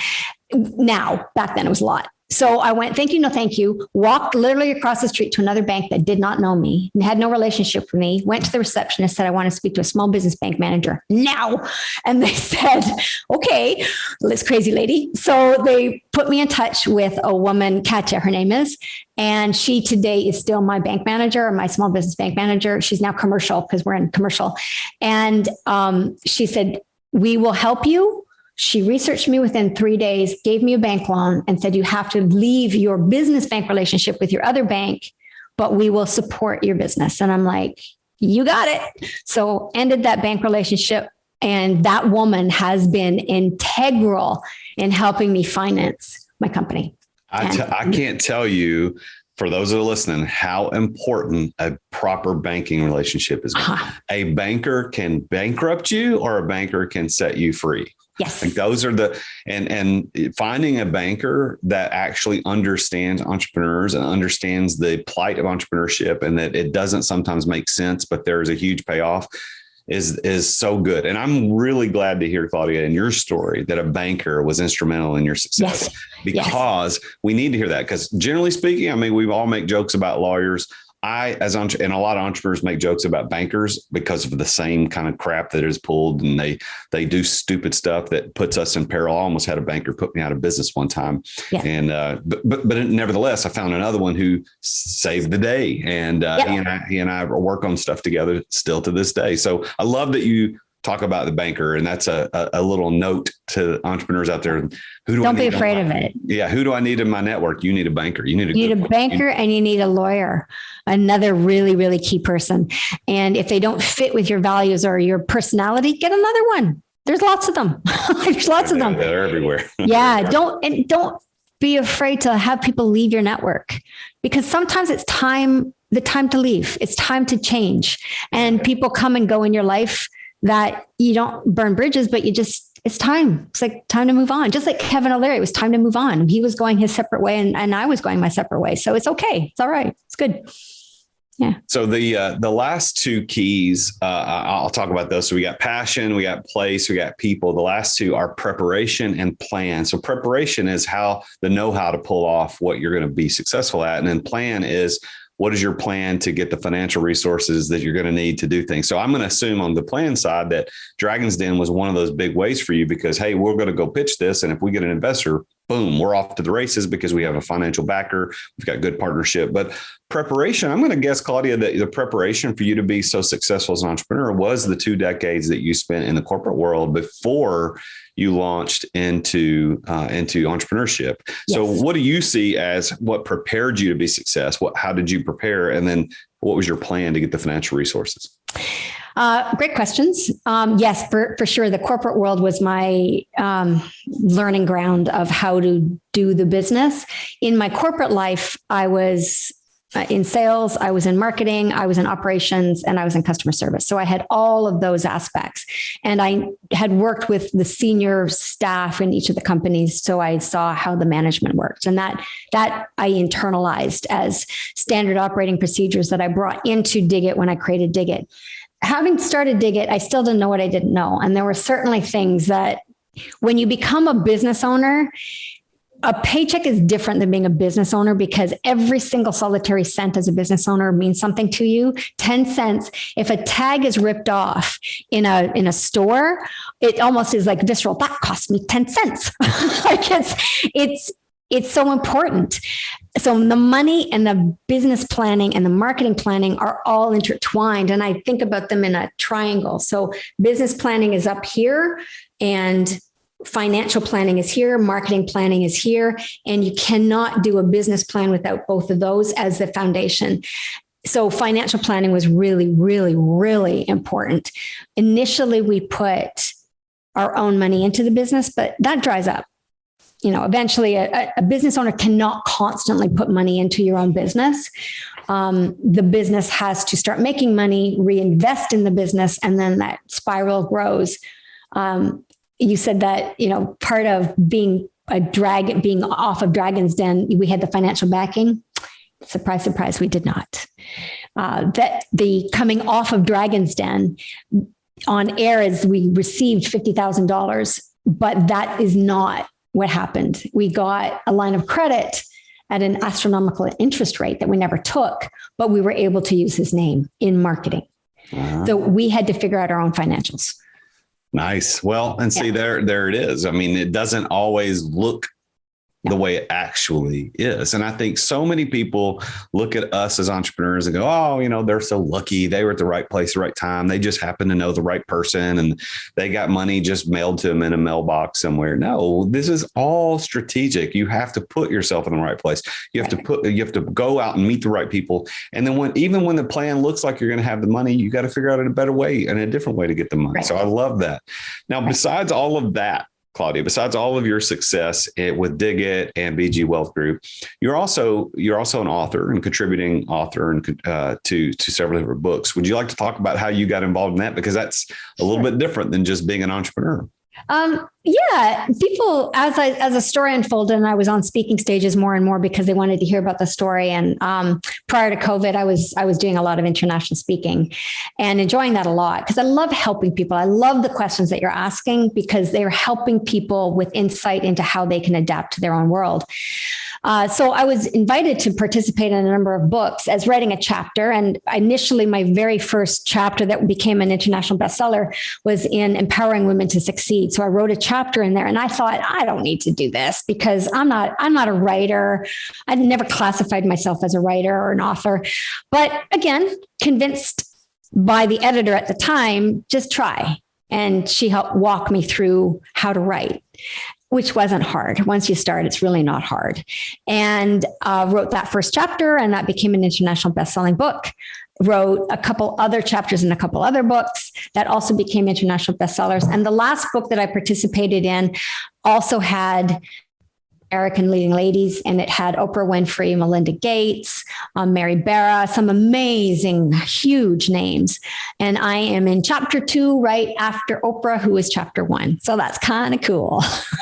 Now, back then it was a lot. So I went, thank you, no thank you, walked literally across the street to another bank that did not know me and had no relationship with me, went to the receptionist, said, I want to speak to a small business bank manager now. And they said, okay, this crazy lady. So they put me in touch with a woman, Katya, her name is, and she today is still my bank manager, my small business bank manager. She's now commercial because we're in commercial. And she said, we will help you. She researched me within 3 days, gave me a bank loan, and said, you have to leave your business bank relationship with your other bank, but we will support your business. And I'm like, you got it. So ended that bank relationship. And that woman has been integral in helping me finance my company.
I can't tell you, for those that are listening, how important a proper banking relationship is. A banker can bankrupt you, or a banker can set you free.
Yes.
Like those are and finding a banker that actually understands entrepreneurs and understands the plight of entrepreneurship, and that it doesn't sometimes make sense, but there's a huge payoff, is so good. And I'm really glad to hear, Claudia, in your story that a banker was instrumental in your success, because we need to hear that. Because generally speaking, I mean, we all make jokes about lawyers. and a lot of entrepreneurs make jokes about bankers because of the same kind of crap that is pulled, and they do stupid stuff that puts us in peril. I almost had a banker put me out of business one time. Yeah. And, but nevertheless, I found another one who saved the day, and he and I work on stuff together still to this day. So I love that you talk about the banker, and that's a little note to entrepreneurs out there.
Don't be afraid of it.
Yeah. Who do I need in my network? You need a banker. You need a
banker, and you need a lawyer, another really, really key person. And if they don't fit with your values or your personality, get another one. There's lots of them. There's lots of them.
They're everywhere.
Yeah. Don't be afraid to have people leave your network, because sometimes it's the time to leave. It's time to change, and people come and go in your life that you don't burn bridges, but it's time. It's like time to move on. Just like Kevin O'Leary, it was time to move on. He was going his separate way, and I was going my separate way. So it's okay. It's all right. It's good. Yeah.
So the last two keys, I'll talk about those. So we got passion, we got place, we got people. The last two are preparation and plan. So preparation is the know-how to pull off what you're going to be successful at. And then plan is, what is your plan to get the financial resources that you're going to need to do things? So I'm going to assume on the plan side that Dragon's Den was one of those big ways for you, because, hey, we're going to go pitch this. And if we get an investor, boom, we're off to the races because we have a financial backer. We've got good partnership. But preparation, I'm going to guess, Claudia, that the preparation for you to be so successful as an entrepreneur was the 2 decades that you spent in the corporate world before you launched into entrepreneurship. Yes. So what do you see as what prepared you to be successful? How did you prepare? And then what was your plan to get the financial resources?
Great questions. Yes, for sure. The corporate world was my learning ground of how to do the business. In my corporate life, I was in sales, I was in marketing, I was in operations, and I was in customer service. So I had all of those aspects, and I had worked with the senior staff in each of the companies. So I saw how the management worked, and that I internalized as standard operating procedures that I brought into Digit when I created Digit. Having started Digit, I still didn't know what I didn't know. And there were certainly things that when you become a business owner, a paycheck is different than being a business owner, because every single solitary cent as a business owner means something to you. 10 cents. If a tag is ripped off in a store, it almost is like visceral. That cost me 10 cents. Like it's so important. So the money and the business planning and the marketing planning are all intertwined. And I think about them in a triangle. So business planning is up here, and financial planning is here, marketing planning is here, and you cannot do a business plan without both of those as the foundation. So financial planning was really, really, really important. Initially, we put our own money into the business, but that dries up. Eventually a business owner cannot constantly put money into your own business. The business has to start making money, reinvest in the business, and then that spiral grows. You said that, part of being off of Dragon's Den, we had the financial backing. Surprise, surprise, we did not. That the coming off of Dragon's Den on air is we received $50,000, but that is not what happened. We got a line of credit at an astronomical interest rate that we never took, but we were able to use his name in marketing. Uh-huh. So we had to figure out our own financials.
Nice. Well, and see, there it is. I mean, it doesn't always look the way it actually is. And I think so many people look at us as entrepreneurs and go, oh, they're so lucky. They were at the right place, the right time. They just happen to know the right person, and they got money just mailed to them in a mailbox somewhere. No, this is all strategic. You have to put yourself in the right place. You have to go out and meet the right people. And then even when the plan looks like you're going to have the money, you got to figure out a better way and a different way to get the money. Right. So I love that. Now, besides all of that, Claudia, besides all of your success with Digit and BG Wealth Group, you're also an author and contributing author and to several different books. Would you like to talk about how you got involved in that? Because that's a little bit different than just being an entrepreneur.
People, as a story unfolded, and I was on speaking stages more and more because they wanted to hear about the story. And prior to COVID, I was doing a lot of international speaking and enjoying that a lot because I love helping people. I love the questions that you're asking because they're helping people with insight into how they can adapt to their own world. So I was invited to participate in a number of books as writing a chapter. And initially, my very first chapter that became an international bestseller was in Empowering Women to Succeed. So I wrote a chapter in there, and I thought, I don't need to do this because I'm not a writer. I'd never classified myself as a writer or an author. But again, convinced by the editor at the time, just try. And she helped walk me through how to write, which wasn't hard. Once you start, it's really not hard. And wrote that first chapter, and that became an international best-selling book. Wrote a couple other chapters in a couple other books that also became international bestsellers. And the last book that I participated in also had American leading ladies, and it had Oprah Winfrey, Melinda Gates, Mary Barra, some amazing, huge names. And I am in chapter 2 right after Oprah, who is chapter 1. So that's kind of cool.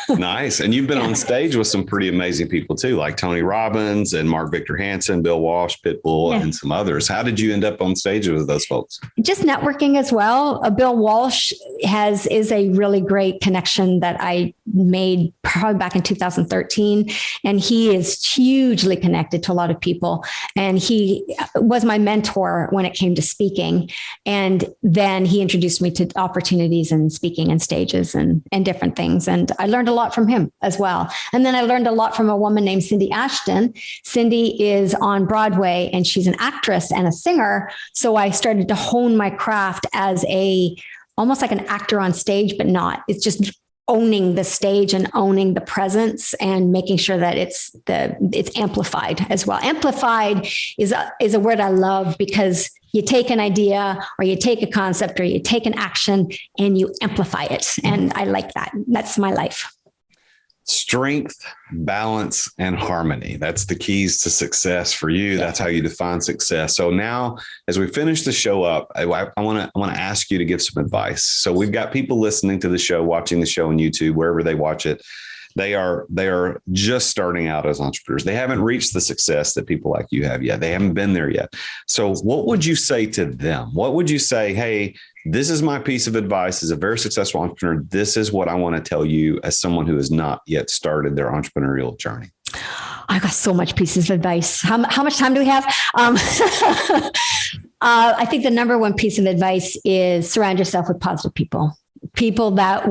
Nice. And you've been on stage with some pretty amazing people too, like Tony Robbins and Mark Victor Hansen, Bill Walsh, Pitbull, and some others. How did you end up on stage with those folks? Just
networking as well. Bill Walsh is a really great connection that I made probably back in 2013. And he is hugely connected to a lot of people. And he was my mentor when it came to speaking. And then he introduced me to opportunities and speaking and stages and different things. And I learned a lot from him as well. And then I learned a lot from a woman named Cindy Ashton. Cindy is on Broadway, and she's an actress and a singer. So I started to hone my craft as almost like an actor on stage, but not. It's just owning the stage and owning the presence and making sure that it's amplified as well. Amplified is a word I love, because you take an idea or you take a concept or you take an action and you amplify it. And I like that. That's my life.
Strength, balance, and harmony. That's the keys to success for you. That's how you define success. So now, as we finish the show up, I want to ask you to give some advice. So we've got people listening to the show, watching the show on YouTube, wherever they watch it. They are just starting out as entrepreneurs. They haven't reached the success that people like you have yet. They haven't been there yet. So what would you say to them? What would you say? Hey, this is my piece of advice as a very successful entrepreneur. This is what I want to tell you as someone who has not yet started their entrepreneurial journey.
I got so much pieces of advice. How much time do we have? I think the number one piece of advice is surround yourself with positive people. People that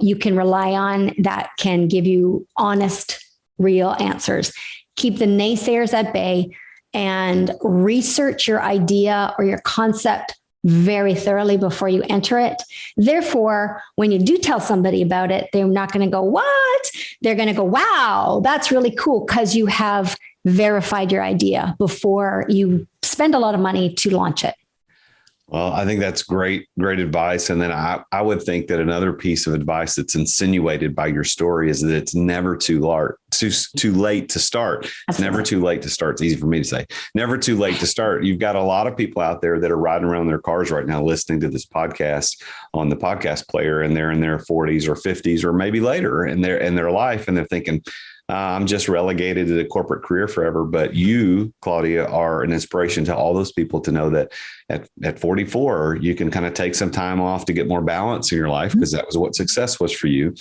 you can rely on, that can give you honest, real answers. Keep the naysayers at bay and research your idea or your concept very thoroughly before you enter it. Therefore, when you do tell somebody about it, they're not going to go, what? They're going to go, wow, that's really cool, because you have verified your idea before you spend a lot of money to launch it.
Well, I think that's great advice. And then I would think that another piece of advice that's insinuated by your story is that it's never too late to start. It's never too late to start. It's easy for me to say. Never too late to start. You've got a lot of people out there that are riding around in their cars right now listening to this podcast on the podcast player, and they're in their 40s or 50s or maybe later in their life, and they're thinking, I'm just relegated to the corporate career forever. But you, Claudia, are an inspiration to all those people to know that at 44, you can kind of take some time off to get more balance in your life, because that was what success was for you.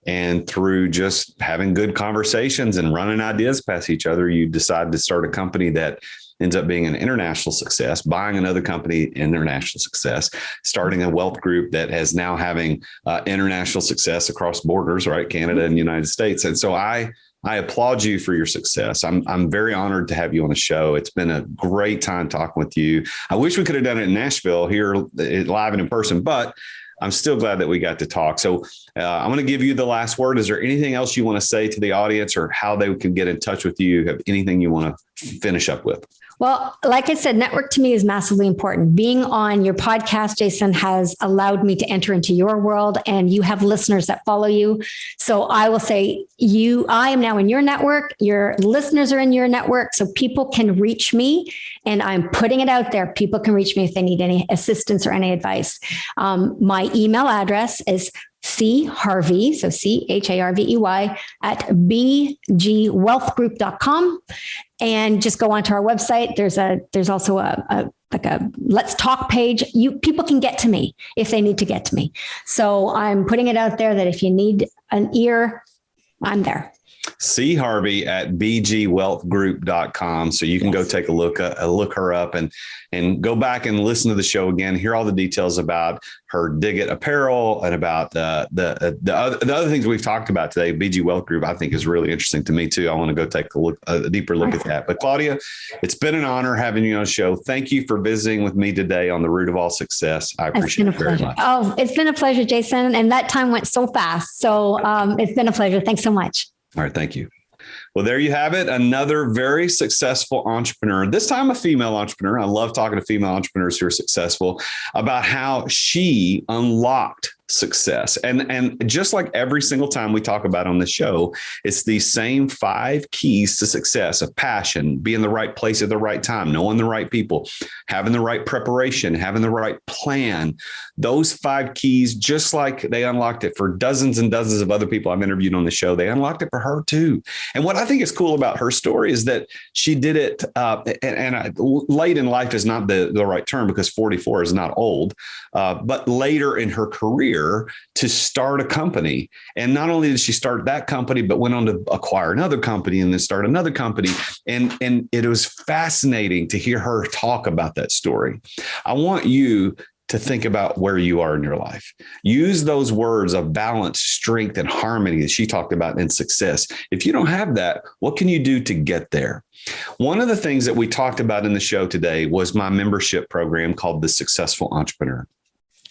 And through just having good conversations and running ideas past each other, you decide to start a company that ends up being an international success, buying another company, international success, starting a wealth group that has now having international success across borders, right? Canada and the United States. And so I applaud you for your success. I'm very honored to have you on the show. It's been a great time talking with you. I wish we could have done it in Nashville here live and in person, but I'm still glad that we got to talk. So I'm going to give you the last word. Is there anything else you want to say to the audience, or how they can get in touch with you? Have anything you want to finish up with?
Well, like I said, network to me is massively important. Being on your podcast, Jason, has allowed me to enter into your world, and you have listeners that follow you. So I will say I am now in your network. Your listeners are in your network, so people can reach me, and I'm putting it out there. People can reach me if they need any assistance or any advice. My email address is Harvey, so CHARVEY at bgwealthgroup.com. And just go onto our website. There's also a let's talk page. People can get to me if they need to get to me. So I'm putting it out there that if you need an ear, I'm there.
Harvey at bgwealthgroup.com. So you can go take a look her up and go back and listen to the show again, hear all the details about her dig at apparel and about the other things we've talked about today. BG Wealth Group, I think, is really interesting to me too. I want to go take a deeper look at that. But Claudia, it's been an honor having you on the show. Thank you for visiting with me today on The Root of All Success. I appreciate it very much.
Oh, it's been a pleasure, Jason. And that time went so fast. So it's been a pleasure. Thanks so much.
All right. Thank you. Well, there you have it. Another very successful entrepreneur, this time a female entrepreneur. I love talking to female entrepreneurs who are successful about how she unlocked success. And just like every single time we talk about on the show, it's these same 5 keys to success of passion, being in the right place at the right time, knowing the right people, having the right preparation, having the right plan. Those 5 keys, just like they unlocked it for dozens and dozens of other people I've interviewed on the show, they unlocked it for her too. And what I think is cool about her story is that she did it, late in life is not the right term because 44 is not old, but later in her career to start a company. And not only did she start that company, but went on to acquire another company and then start another company. And it was fascinating to hear her talk about that story. I want you to think about where you are in your life. Use those words of balance, strength, and harmony that she talked about in success. If you don't have that, what can you do to get there? One of the things that we talked about in the show today was my membership program called The Successful Entrepreneur.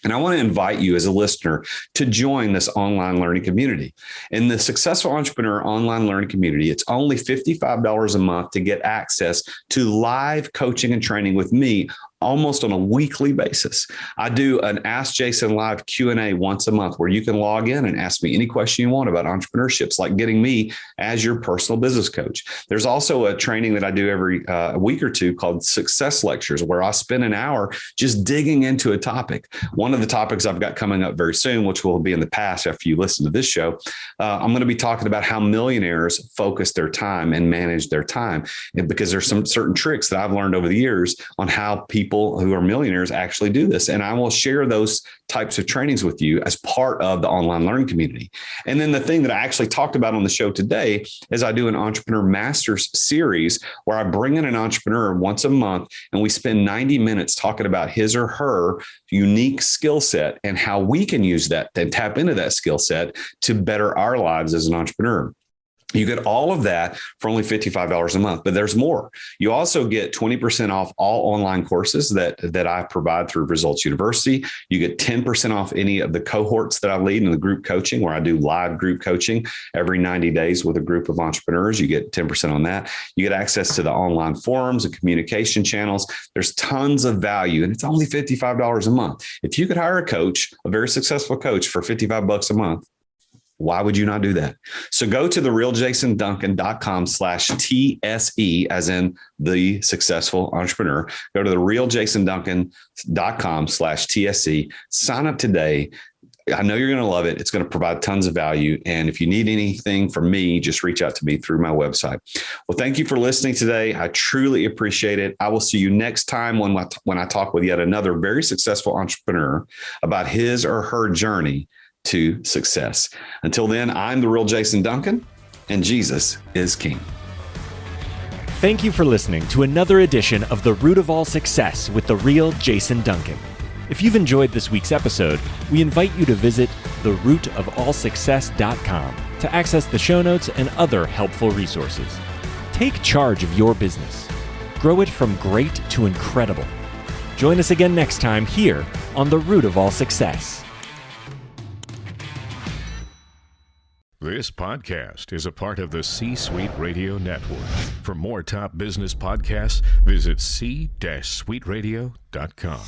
And I want to invite you as a listener to join this online learning community. In the Successful Entrepreneur online learning community, it's only $55 a month to get access to live coaching and training with me almost on a weekly basis. I do an Ask Jason Live Q&A once a month where you can log in and ask me any question you want about entrepreneurship, like getting me as your personal business coach. There's also a training that I do every week or two called Success Lectures, where I spend an hour just digging into a topic. One of the topics I've got coming up very soon, which will be in the past after you listen to this show, I'm going to be talking about how millionaires focus their time and manage their time. And because there's some certain tricks that I've learned over the years on how people who are millionaires actually do this. And I will share those types of trainings with you as part of the online learning community. And then the thing that I actually talked about on the show today is I do an Entrepreneur Masters series where I bring in an entrepreneur once a month and we spend 90 minutes talking about his or her unique skill set and how we can use that and tap into that skill set to better our lives as an entrepreneur. You get all of that for only $55 a month, but there's more. You also get 20% off all online courses that I provide through Results University. You get 10% off any of the cohorts that I lead in the group coaching, where I do live group coaching every 90 days with a group of entrepreneurs. You get 10% on that. You get access to the online forums and communication channels. There's tons of value, and it's only $55 a month. If you could hire a coach, a very successful coach, for $55 a month, why would you not do that? So go to therealjasonduncan.com/TSE, as in the successful entrepreneur. Go to therealjasonduncan.com/TSE. Sign up today. I know you're going to love it. It's going to provide tons of value. And if you need anything from me, just reach out to me through my website. Well, thank you for listening today. I truly appreciate it. I will see you next time when I talk with yet another very successful entrepreneur about his or her journey to success. Until then, I'm the real Jason Duncan, and Jesus is King.
Thank you for listening to another edition of The Root of All Success with the real Jason Duncan. If you've enjoyed this week's episode, we invite you to visit therootofallsuccess.com to access the show notes and other helpful resources. Take charge of your business. Grow it from great to incredible. Join us again next time here on The Root of All Success.
This podcast is a part of the C-Suite Radio Network. For more top business podcasts, visit c-suiteradio.com.